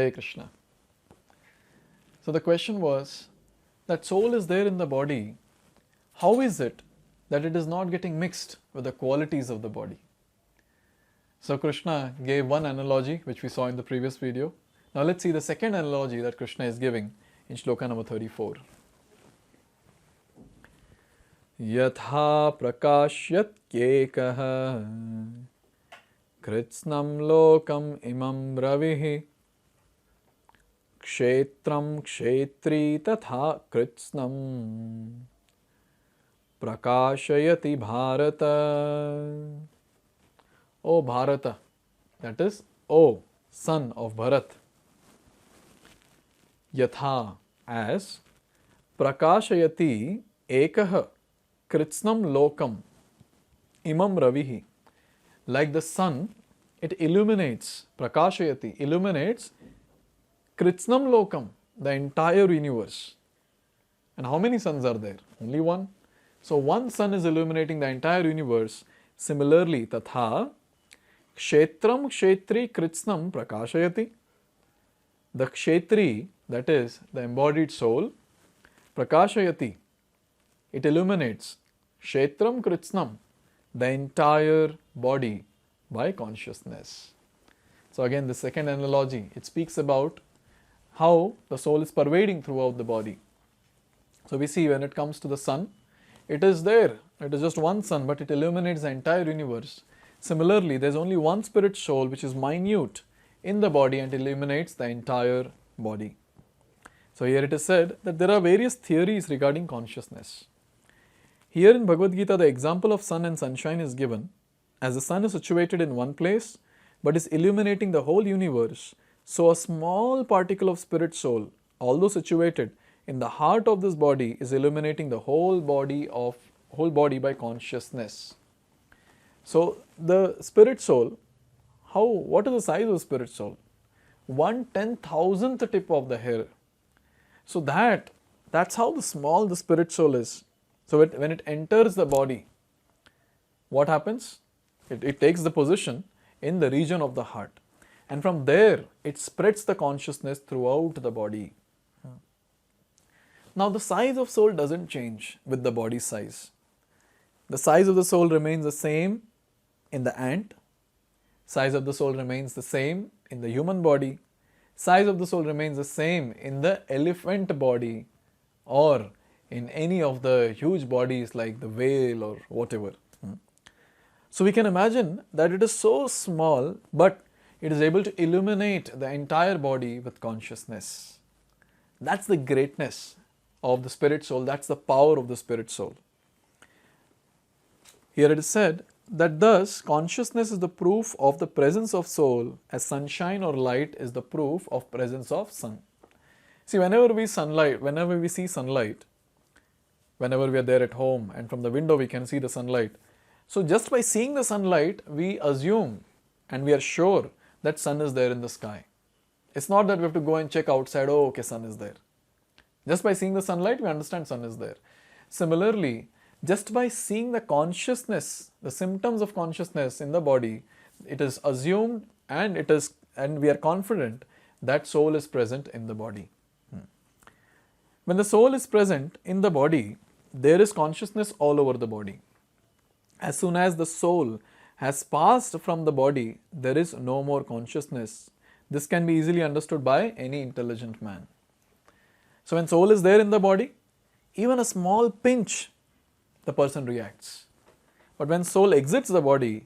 Hare Krishna. So the question was that soul is there in the body. How is it that it is not getting mixed with the qualities of the body? So Krishna gave one analogy which we saw in the previous video. Now let's see the second analogy that Krishna is giving in Shloka number 34. Yatha prakashyat kyekaha kritsnam lokam imam ravihi kshetram kshetri tatha kritsnam prakashayati bharata. O Bharata, that is, O son of Bharat. Yatha, as, prakashayati ekaha kritsnam lokam imam ravihi. Like the sun, it illuminates, prakashayati, illuminates kritsnam lokam, the entire universe. And how many suns are there? Only one. So one sun is illuminating the entire universe. Similarly, tatha kshetram kshetri kritsnam prakashayati. The kshetri, that is the embodied soul, prakashayati, it illuminates kshetram kritsnam, the entire body by consciousness. So again, the second analogy, it speaks about how the soul is pervading throughout the body. So we see when it comes to the sun, it is there, it is just one sun, but it illuminates the entire universe. Similarly, there is only one spirit soul which is minute in the body and illuminates the entire body. So here it is said that there are various theories regarding consciousness. Here in Bhagavad-gita, the example of sun and sunshine is given. As the sun is situated in one place but is illuminating the whole universe, so a small particle of spirit soul, although situated in the heart of this body, is illuminating the whole body by consciousness. So the spirit soul, what is the size of the spirit soul? 1/10,000th tip of the hair. So that's how small the spirit soul is. So when it enters the body, what happens? It takes the position in the region of the heart. And from there, it spreads the consciousness throughout the body. Now the size of soul doesn't change with the body size. The size of the soul remains the same in the ant. Size of the soul remains the same in the human body. Size of the soul remains the same in the elephant body or in any of the huge bodies like the whale or whatever. So we can imagine that it is so small, but it is able to illuminate the entire body with consciousness. That's the greatness of the spirit soul. That's the power of the spirit soul. Here it is said that thus consciousness is the proof of the presence of soul, as sunshine or light is the proof of presence of sun. See, whenever we see sunlight, whenever we are there at home and from the window we can see the sunlight. So just by seeing the sunlight, we assume and we are sure that sun is there in the sky. It's not that we have to go and check outside, oh okay, sun is there. Just by seeing the sunlight, we understand sun is there. Similarly, just by seeing the consciousness, the symptoms of consciousness in the body, it is assumed and we are confident that soul is present in the body. When the soul is present in the body, there is consciousness all over the body. As soon as the soul has passed from the body, there is no more consciousness. This can be easily understood by any intelligent man. So when soul is there in the body, even a small pinch, the person reacts. But when soul exits the body,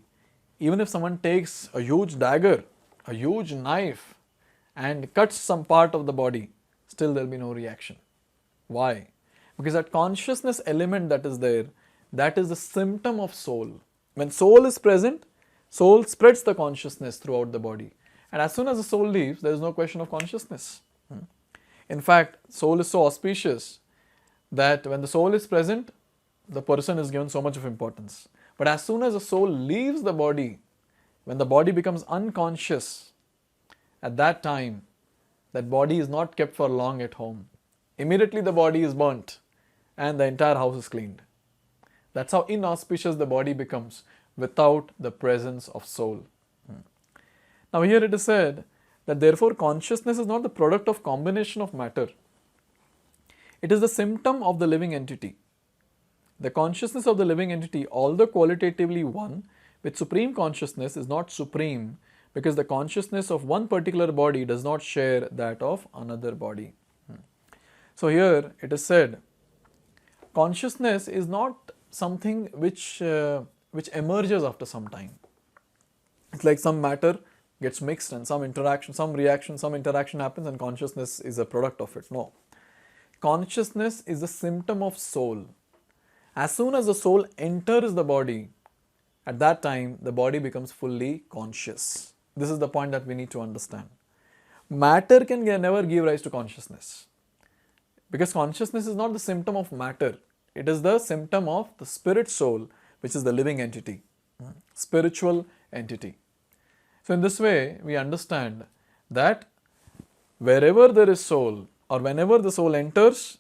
even if someone takes a huge dagger, a huge knife and cuts some part of the body, still there will be no reaction. Why? Because that consciousness element that is there, that is the symptom of soul. When soul is present, soul spreads the consciousness throughout the body. And as soon as the soul leaves, there is no question of consciousness. In fact, soul is so auspicious that when the soul is present, the person is given so much of importance. But as soon as the soul leaves the body, when the body becomes unconscious, at that time, that body is not kept for long at home. Immediately the body is burnt and the entire house is cleaned. That's how inauspicious the body becomes without the presence of soul. Now here it is said that therefore consciousness is not the product of combination of matter. It is the symptom of the living entity. The consciousness of the living entity, although qualitatively one with supreme consciousness, is not supreme because the consciousness of one particular body does not share that of another body. So here it is said, consciousness is not something which emerges after some time. It's like some matter gets mixed and some interaction, some reaction, some interaction happens and consciousness is a product of it. No. Consciousness is the symptom of soul. As soon as the soul enters the body, at that time the body becomes fully conscious. This is the point that we need to understand. Matter can never give rise to consciousness, because consciousness is not the symptom of matter. It is the symptom of the spirit soul, which is the living entity, spiritual entity. So in this way, we understand that wherever there is soul or whenever the soul enters,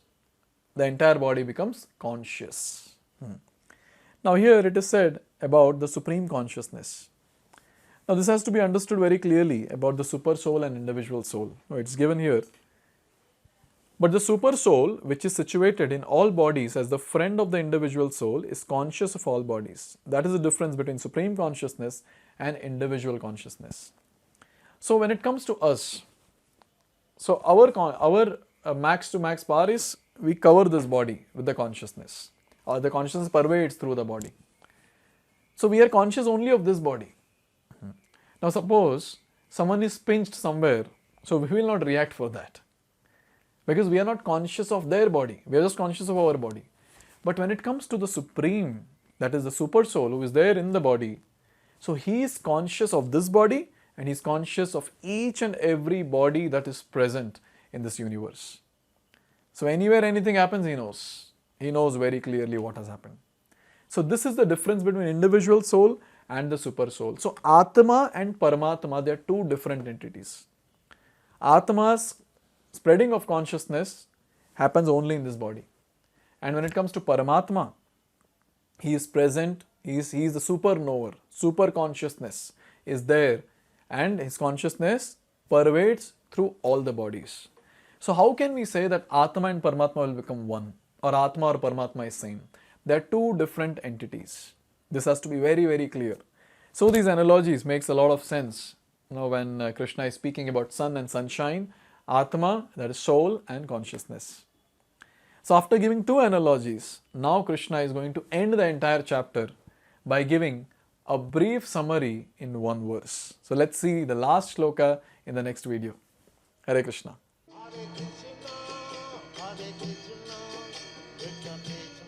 the entire body becomes conscious. Now here it is said about the supreme consciousness. Now this has to be understood very clearly about the super soul and individual soul. It's given here. But the super soul, which is situated in all bodies as the friend of the individual soul, is conscious of all bodies. That is the difference between supreme consciousness and individual consciousness. So when it comes to us, so our max to max power is we cover this body with the consciousness, or the consciousness pervades through the body. So we are conscious only of this body. Now suppose someone is pinched somewhere, so we will not react for that, because we are not conscious of their body, we are just conscious of our body. But when it comes to the supreme, that is the super soul who is there in the body, so he is conscious of this body and he is conscious of each and every body that is present in this universe. So anywhere anything happens, he knows. He knows very clearly what has happened. So this is the difference between individual soul and the super soul. So Atma and Paramatma, they are two different entities. Atma's spreading of consciousness happens only in this body. And when it comes to Paramatma, he is present, he is the super knower, super consciousness is there, and his consciousness pervades through all the bodies. So how can we say that Atma and Paramatma will become one, or Atma or Paramatma is same? They are two different entities. This has to be very, very clear. So these analogies makes a lot of sense. When Krishna is speaking about sun and sunshine, Atma, that is soul, and consciousness. So after giving two analogies, now Krishna is going to end the entire chapter by giving a brief summary in one verse. So let's see the last shloka in the next video. Hare Krishna. Hare Krishna, Hare Krishna, Krishna Krishna.